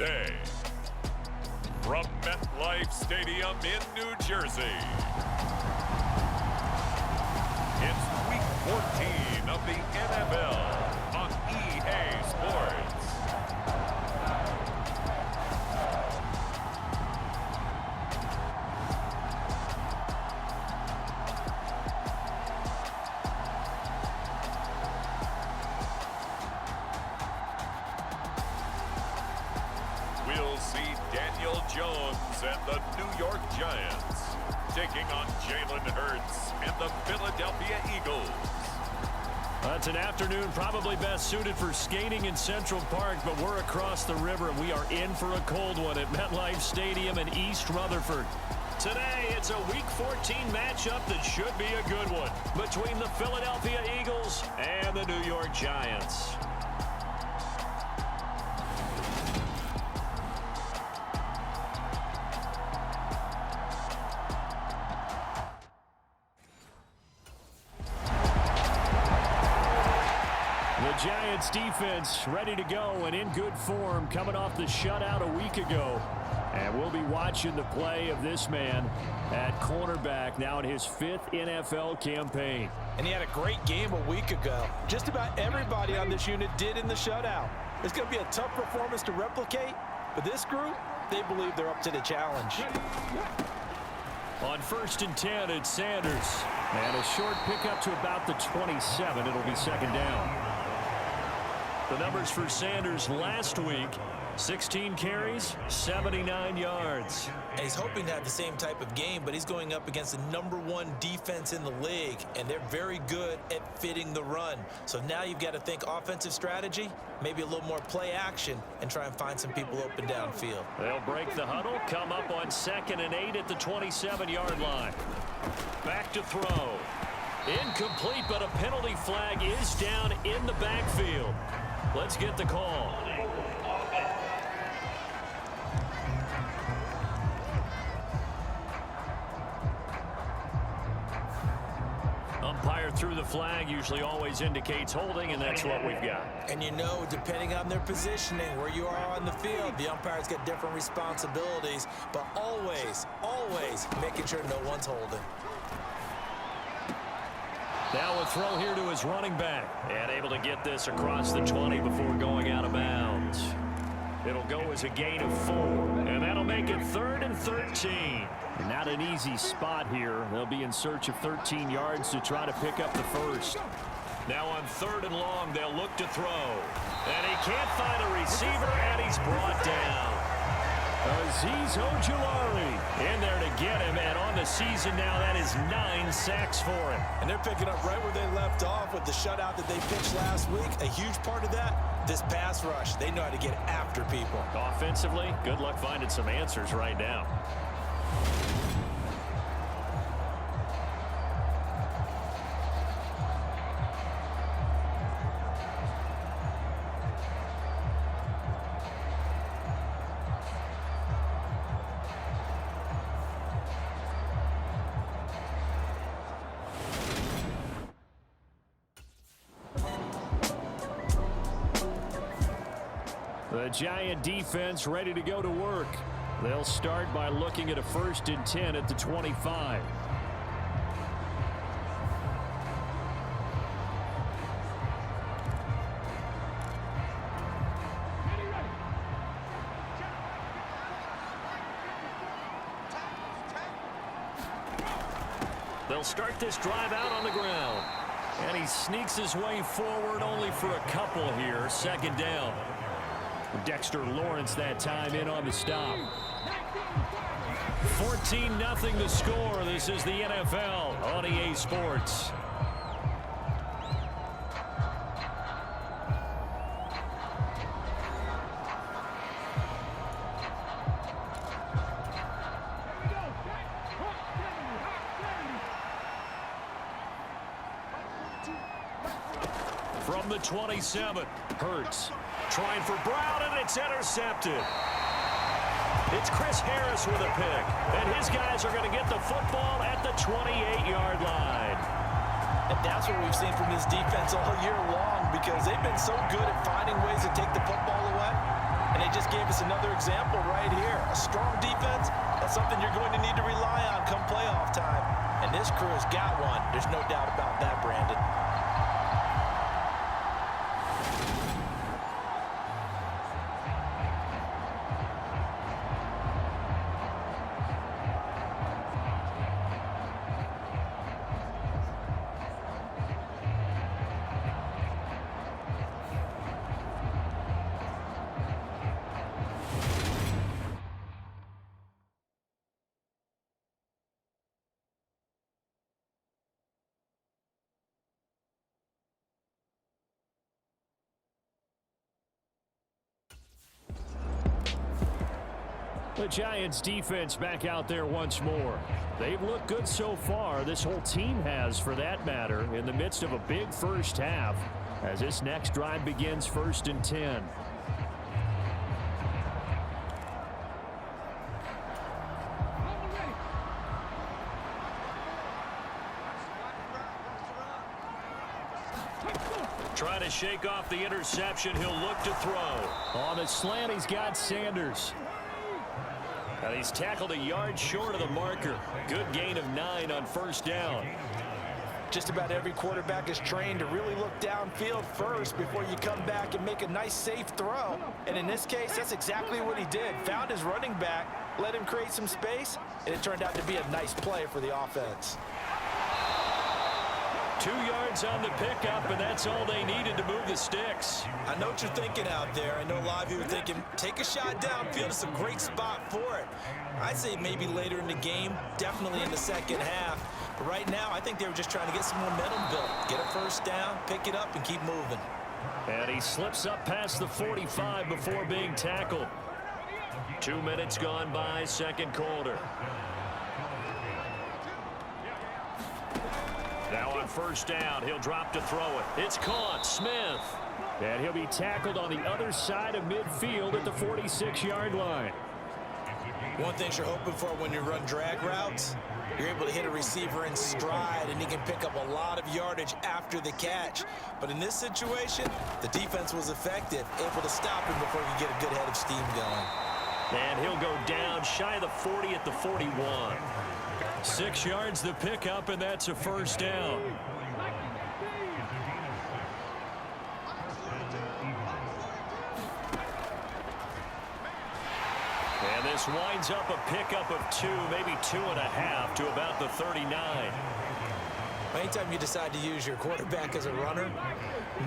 today. From MetLife Stadium in New Jersey, it's Week 14 of the NFL on EA Sports. We'll see Daniel Jones and the New York Giants taking on Jalen Hurts and the Philadelphia Eagles. It's an afternoon probably best suited for skating in Central Park, but we're across the river and we are in for a cold one at MetLife Stadium in East Rutherford. Today, it's a Week 14 matchup that should be a good one between the Philadelphia Eagles and the New York Giants. The Giants defense ready to go and in good form coming off the shutout a week ago. And we'll be watching the play of this man at cornerback now in his 5th NFL campaign. And he had a great game a week ago. Just about everybody on this unit did in the shutout. It's going to be a tough performance to replicate, but this group, they believe they're up to the challenge. On 1st and 10, it's Sanders. And a short pickup to about the 27. It'll be 2nd down. The numbers for Sanders last week, 16 carries, 79 yards. And he's hoping to have the same type of game, but he's going up against the #1 defense in the league, and they're very good at fitting the run. So now you've got to think offensive strategy, maybe a little more play action, and try and find some people open downfield. They'll break the huddle, come up on 2nd and 8 at the 27-yard line. Back to throw. Incomplete, but a penalty flag is down in the backfield. Let's get the call. Umpire threw the flag, usually always indicates holding, and that's what we've got. And you know, depending on their positioning, where you are on the field, the umpire's got different responsibilities, but always, always making sure no one's holding. Now a throw here to his running back. And able to get this across the 20 before going out of bounds. It'll go as a gain of 4. And that'll make it 3rd and 13. Not an easy spot here. They'll be in search of 13 yards to try to pick up the first. Now on 3rd and long, they'll look to throw. And he can't find a receiver, and he's brought down. Azeez Ojulari in there to get him, and on the season now, that is 9 sacks for him. And they're picking up right where they left off with the shutout that they pitched last week. A huge part of that, this pass rush. They know how to get after people. Offensively, good luck finding some answers right now. The Giant defense ready to go to work. They'll start by looking at a 1st and 10 at the 25. They'll start this drive out on the ground. And he sneaks his way forward only for a couple here. 2nd down. Dexter Lawrence that time in on the stop. 14-0 the score. This is the NFL on EA Sports. From the 27, Hurts trying for Brown, and it's intercepted. It's Chris Harris with a pick, and his guys are going to get the football at the 28-yard line. And that's what we've seen from this defense all year long, because they've been so good at finding ways to take the football away. And And they just gave us another example right here. A strong defense, that's something you're going to need to rely on come playoff time. And this crew has got one. There's no doubt about that, Brandon. The Giants defense back out there once more. They've looked good so far. This whole team has, for that matter, in the midst of a big first half as this next drive begins 1st and 10. Trying to shake off the interception. He'll look to throw. On the slant, he's got Sanders. And he's tackled a yard short of the marker. Good gain of 9 on 1st down. Just about every quarterback is trained to really look downfield first before you come back and make a nice, safe throw. And in this case, that's exactly what he did. Found his running back, let him create some space, and it turned out to be a nice play for the offense. 2 yards on the pickup, and that's all they needed to move the sticks. I know what you're thinking out there. I know a lot of you are thinking, take a shot downfield. It's a great spot for it. I'd say maybe later in the game, definitely in the second half. But right now, I think they were just trying to get some momentum built. Get a first down, pick it up, and keep moving. And he slips up past the 45 before being tackled. 2 minutes gone by, second quarter. Now on 1st down, he'll drop to throw it. It's caught, Smith. And he'll be tackled on the other side of midfield at the 46-yard line. One thing you're hoping for when you run drag routes, you're able to hit a receiver in stride, and he can pick up a lot of yardage after the catch. But in this situation, the defense was effective, able to stop him before he could get a good head of steam going. And he'll go down shy of the 40 at the 41. 6 yards the pickup, and that's a 1st down. And this winds up a pickup of 2, maybe 2.5 to about the 39. Anytime you decide to use your quarterback as a runner,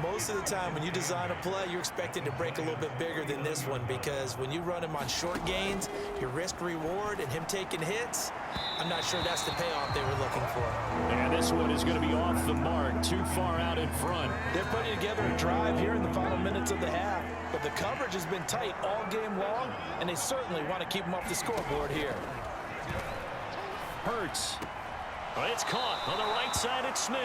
most of the time when you design a play, you're expected to break a little bit bigger than this one, because when you run him on short gains, your risk reward and him taking hits, I'm not sure that's the payoff they were looking for. And this one is going to be off the mark, too far out in front. They're putting together a drive here in the final minutes of the half, but the coverage has been tight all game long, and they certainly want to keep them off the scoreboard here. Hurts. Well, it's caught on the right side. It's Smith.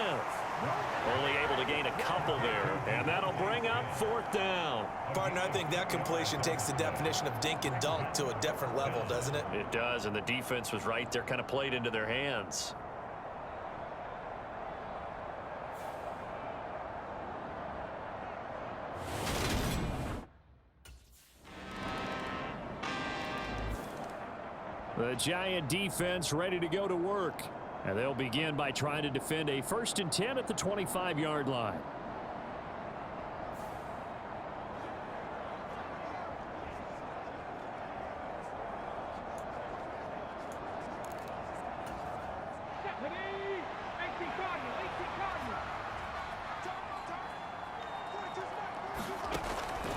Only able to gain a couple there, and that'll bring up 4th down. Partner, I think that completion takes the definition of dink and dunk to a different level, doesn't it? It does, and the defense was right there, kind of played into their hands. The Giant defense ready to go to work. And they'll begin by trying to defend a 1st and 10 at the 25-yard line.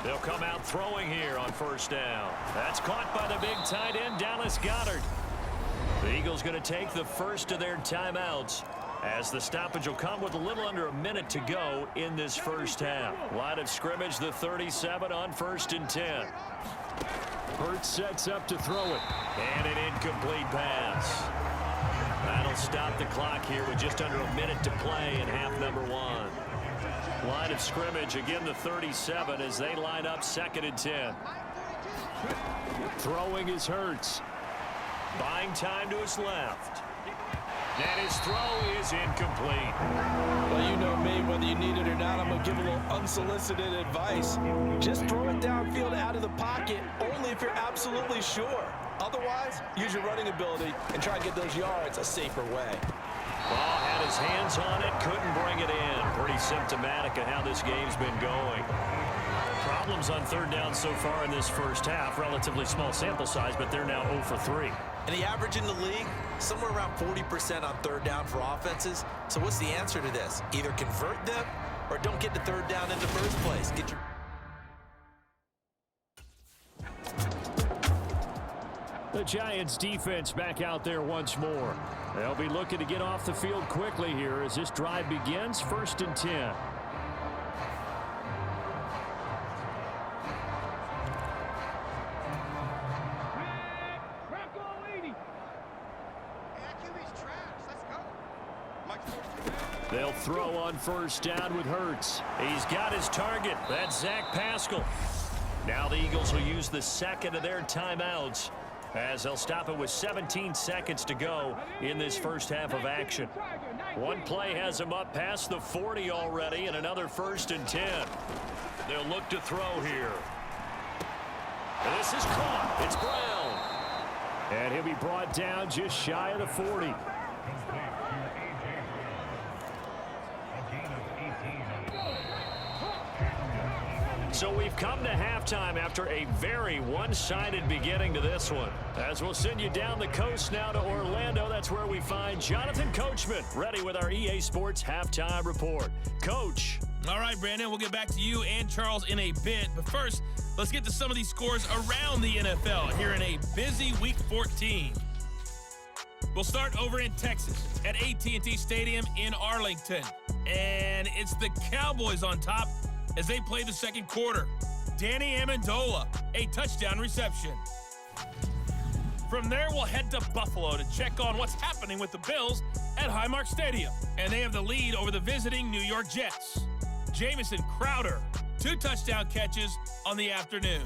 They'll come out throwing here on 1st down. That's caught by the big tight end, Dallas Goedert. The Eagles going to take the first of their timeouts as the stoppage will come with a little under a minute to go in this first half. Line of scrimmage, the 37 on 1st and 10. Hurts sets up to throw it. And an incomplete pass. That'll stop the clock here with just under a minute to play in half number 1. Line of scrimmage, again the 37 as they line up 2nd and 10. Throwing is Hurts. Buying time to his left. And his throw is incomplete. Well, you know me, whether you need it or not, I'm going to give a little unsolicited advice. Just throw it downfield out of the pocket, only if you're absolutely sure. Otherwise, use your running ability and try and get those yards a safer way. Ball had his hands on it, couldn't bring it in. Pretty symptomatic of how this game's been going. Problems on third down so far in this first half. Relatively small sample size, but they're now 0 for 3. And the average in the league, somewhere around 40% on third down for offenses. So what's the answer to this? Either convert them or don't get to third down in the first place. Get your... The Giants defense back out there once more. They'll be looking to get off the field quickly here as this drive begins. 1st and 10. They'll throw on 1st down with Hurts. He's got his target. That's Zach Pascal. Now the Eagles will use the second of their timeouts as they'll stop it with 17 seconds to go in this first half of action. One play has him up past the 40 already, and another 1st and 10. They'll look to throw here. And this is caught. It's Brown. And he'll be brought down just shy of the 40. So we've come to halftime after a very one-sided beginning to this one. As we'll send you down the coast now to Orlando, that's where we find Jonathan Coachman, ready with our EA Sports Halftime Report. Coach. All right, Brandon, we'll get back to you and Charles in a bit. But first, let's get to some of these scores around the NFL here in a busy Week 14. We'll start over in Texas at AT&T Stadium in Arlington. And it's the Cowboys on top as they play the second quarter. Danny Amendola, a touchdown reception. From there, we'll head to Buffalo to check on what's happening with the Bills at Highmark Stadium. And they have the lead over the visiting New York Jets. Jamison Crowder, 2 touchdown catches on the afternoon.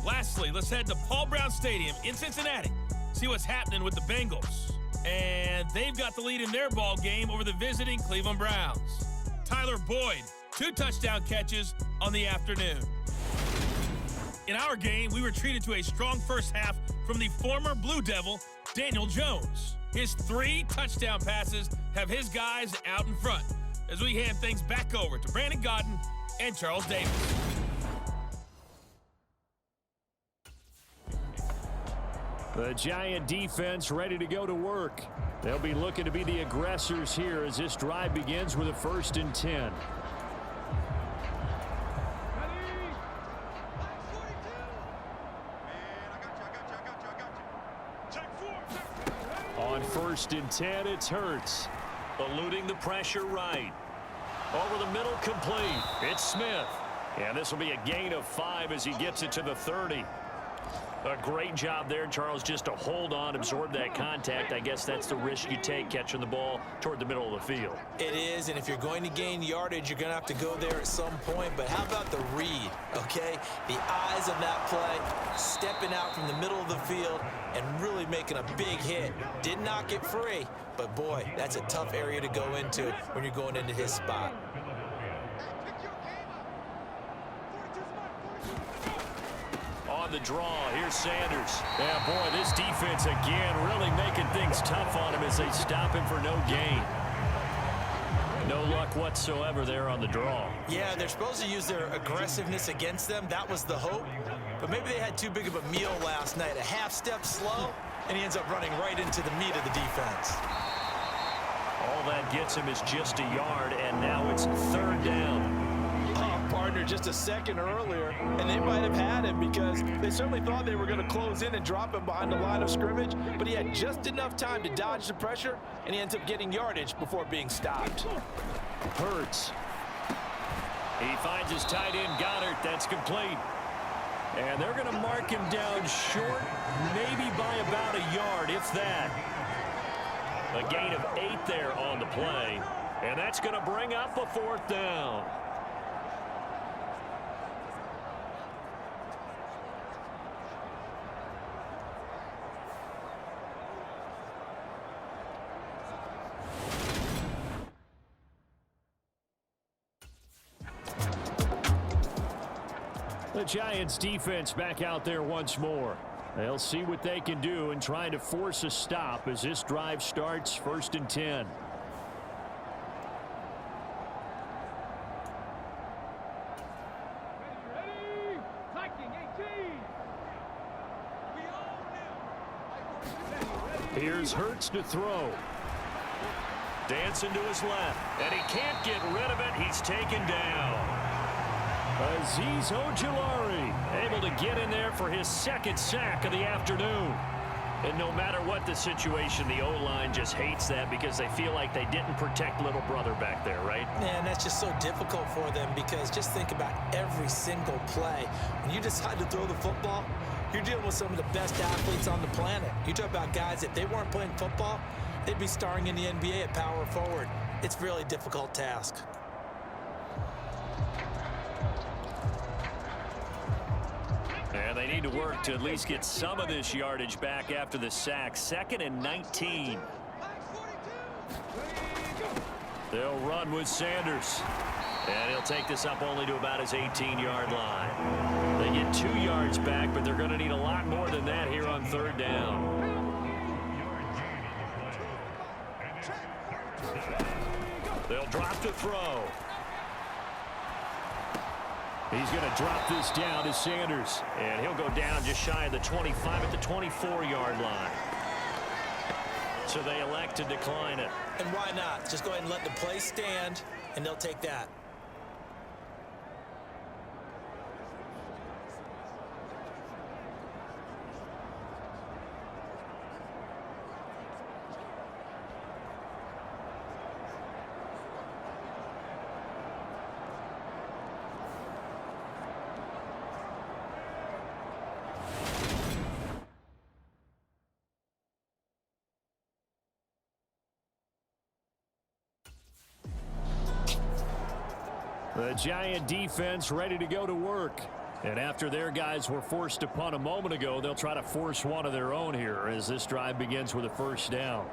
Lastly, let's head to Paul Brown Stadium in Cincinnati, see what's happening with the Bengals. And they've got the lead in their ball game over the visiting Cleveland Browns. Tyler Boyd, 2 touchdown catches on the afternoon. In our game, we were treated to a strong first half from the former Blue Devil, Daniel Jones. His 3 touchdown passes have his guys out in front as we hand things back over to Brandon Godden and Charles Davis. The Giant defense ready to go to work. They'll be looking to be the aggressors here as this drive begins with a 1st and 10. On 1st and 10, it's Hurts. Eluding the pressure right. Over the middle, complete. It's Smith. And this will be a gain of 5 as he gets it to the 30. A great job there, Charles, just to hold on, absorb that contact. I guess that's the risk you take catching the ball toward the middle of the field. It is, and if you're going to gain yardage, you're going to have to go there at some point. But how about the read, okay? The eyes of that play, stepping out from the middle of the field and really making a big hit. Did not get free, but boy, that's a tough area to go into when you're going into his spot. On the draw, here's Sanders. Yeah, boy, this defense again really making things tough on him as they stop him for no gain. No luck whatsoever there on the draw. Yeah, they're supposed to use their aggressiveness against them. That was the hope. But maybe they had too big of a meal last night. A half step slow, and he ends up running right into the meat of the defense. All that gets him is just a yard, and now it's 3rd down. Partner just a second earlier, and they might have had him because they certainly thought they were going to close in and drop him behind the line of scrimmage, but he had just enough time to dodge the pressure, and he ends up getting yardage before being stopped. Hurts. He finds his tight end, Goddard. That's complete. And they're going to mark him down short, maybe by about a yard, if that. A gain of 8 there on the play, and that's going to bring up a 4th down. The Giants defense back out there once more. They'll see what they can do in trying to force a stop as this drive starts 1st and 10. Here's Hurts to throw. Dancing to his left, and he can't get rid of it. He's taken down. Azeez Ojulari able to get in there for his 2nd sack of the afternoon. And no matter what the situation, the O-line just hates that because they feel like they didn't protect little brother back there, right? Man, that's just so difficult for them because just think about every single play. When you decide to throw the football, you're dealing with some of the best athletes on the planet. You talk about guys, if they weren't playing football, they'd be starring in the NBA at power forward. It's a really difficult task. And they need to work to at least get some of this yardage back after the sack. 2nd and 19. They'll run with Sanders. And he'll take this up only to about his 18-yard line. They get 2 yards back, but they're going to need a lot more than that here on 3rd down. They'll drop to throw. He's going to drop this down to Sanders. And he'll go down just shy of the 25 at the 24-yard line. So they elect to decline it. And why not? Just go ahead and let the play stand, and they'll take that. The Giant defense ready to go to work. And after their guys were forced to punt a moment ago, they'll try to force one of their own here as this drive begins with a 1st down.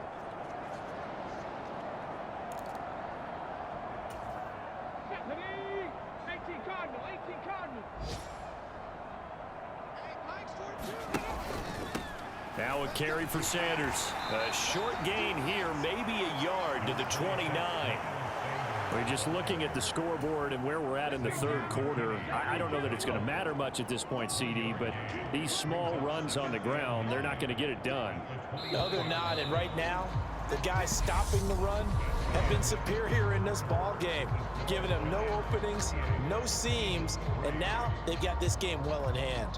Now a carry for Sanders. A short gain here, maybe a yard to the 29. We're just looking at the scoreboard and where we're at in the 3rd quarter. I don't know that it's going to matter much at this point, CD, but these small runs on the ground, they're not going to get it done. No, they're not. And right now, the guys stopping the run have been superior in this ball game, giving them no openings, no seams, and now they've got this game well in hand.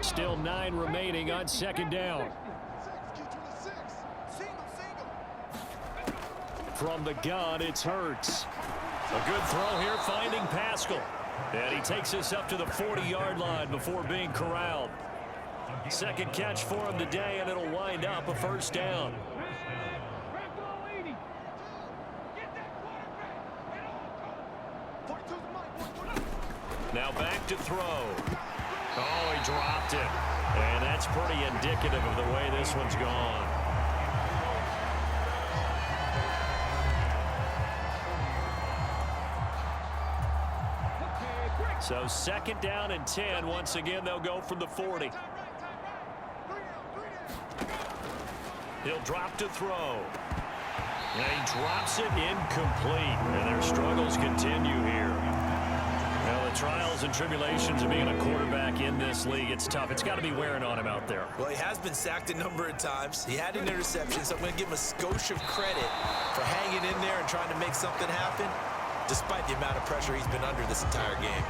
Still 9 remaining on 2nd down. From the gun, it's Hurts. A good throw here, finding Pascal. And he takes us up to the 40-yard line before being corralled. 2nd catch for him today, and it'll wind up a 1st down. Now back to throw. Oh, he dropped it. And that's pretty indicative of the way this one's gone. So 2nd down and 10. Once again, they'll go from the 40. He'll drop to throw. And he drops it incomplete. And their struggles continue here. Well, the trials and tribulations of being a quarterback in this league, it's tough. It's got to be wearing on him out there. Well, he has been sacked a number of times. He had an interception, so I'm going to give him a skosh of credit for hanging in there and trying to make something happen, despite the amount of pressure he's been under this entire game.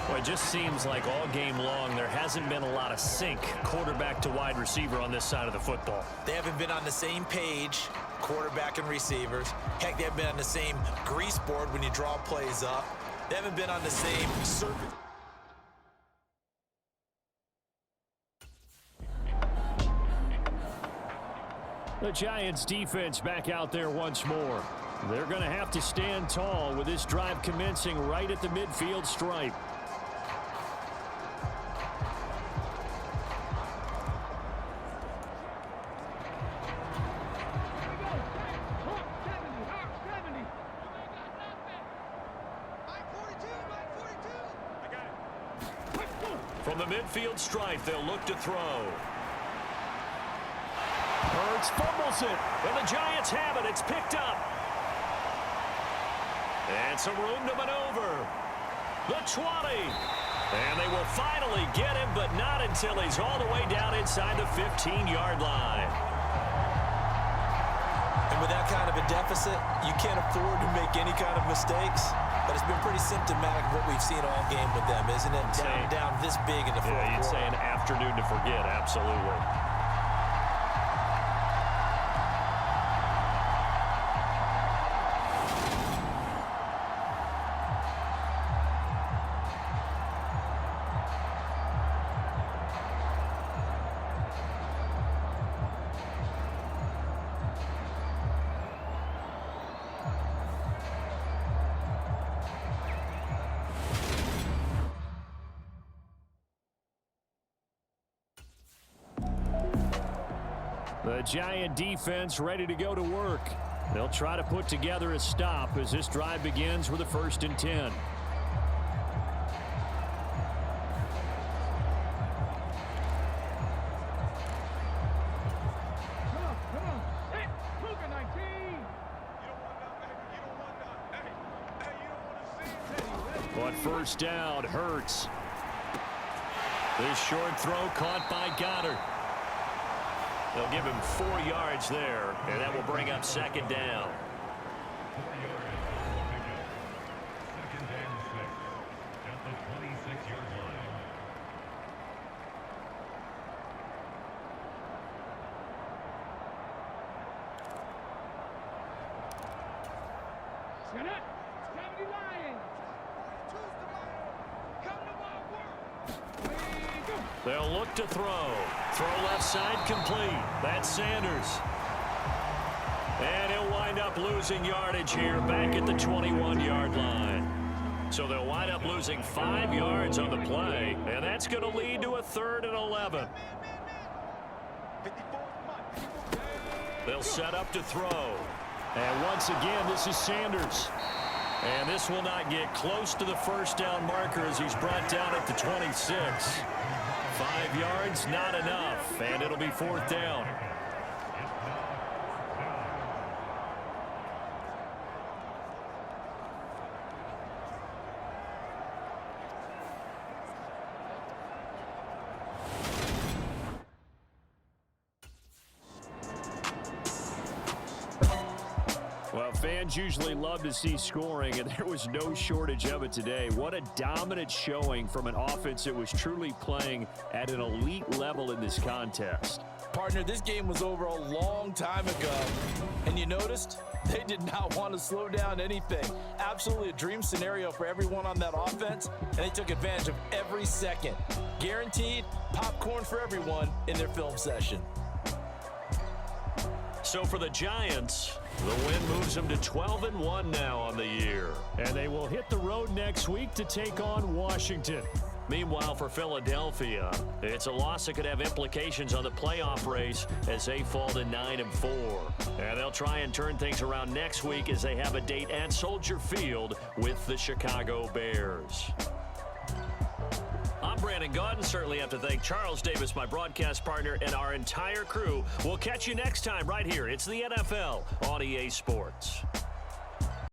Well, it just seems like all game long there hasn't been a lot of sync quarterback to wide receiver on this side of the football. They haven't been on the same page, quarterback and receivers. Heck, they haven't been on the same grease board when you draw plays up. They haven't been on the same surface. The Giants defense back out there once more. They're going to have to stand tall with this drive commencing right at the midfield stripe. From the midfield stripe, they'll look to throw. Hurts fumbles it, and the Giants have it. It's picked up. And some room to maneuver. The 20. And they will finally get him, but not until he's all the way down inside the 15-yard line. And with that kind of a deficit, you can't afford to make any kind of mistakes. But it's been pretty symptomatic of what we've seen all game with them, isn't it? Down this big in the fourth quarter. You'd say an afternoon to forget, absolutely. The Giant defense ready to go to work. They'll try to put together a stop as this drive begins with a 1st and 10. On 1st down, Hurts. This short throw caught by Goddard. They'll give him 4 yards there, and that will bring up 2nd down. Second and 6 at the 26-yard line. Shut up! Come to Lions! Come to my work! They'll look to throw. Throw left side complete. That's Sanders. And he'll wind up losing yardage here back at the 21-yard line. So they'll wind up losing 5 yards on the play, and that's going to lead to a 3rd and 11. They'll set up to throw. And once again, this is Sanders. And this will not get close to the 1st down marker as he's brought down at the 26. 5 yards, not enough, and it'll be 4th down. Well, fans usually love to see scoring, and there was no shortage of it today. What a dominant showing from an offense that was truly playing at an elite level in this contest. Partner, this game was over a long time ago, and you noticed they did not want to slow down anything. Absolutely a dream scenario for everyone on that offense, and they took advantage of every second. Guaranteed popcorn for everyone in their film session. So for the Giants, the win moves them to 12-1 now on the year. And they will hit the road next week to take on Washington. Meanwhile, for Philadelphia, it's a loss that could have implications on the playoff race as they fall to 9-4. And they'll try and turn things around next week as they have a date at Soldier Field with the Chicago Bears. I'm Brandon Gaudin. Certainly have to thank Charles Davis, my broadcast partner, and our entire crew. We'll catch you next time right here. It's the NFL on EA Sports.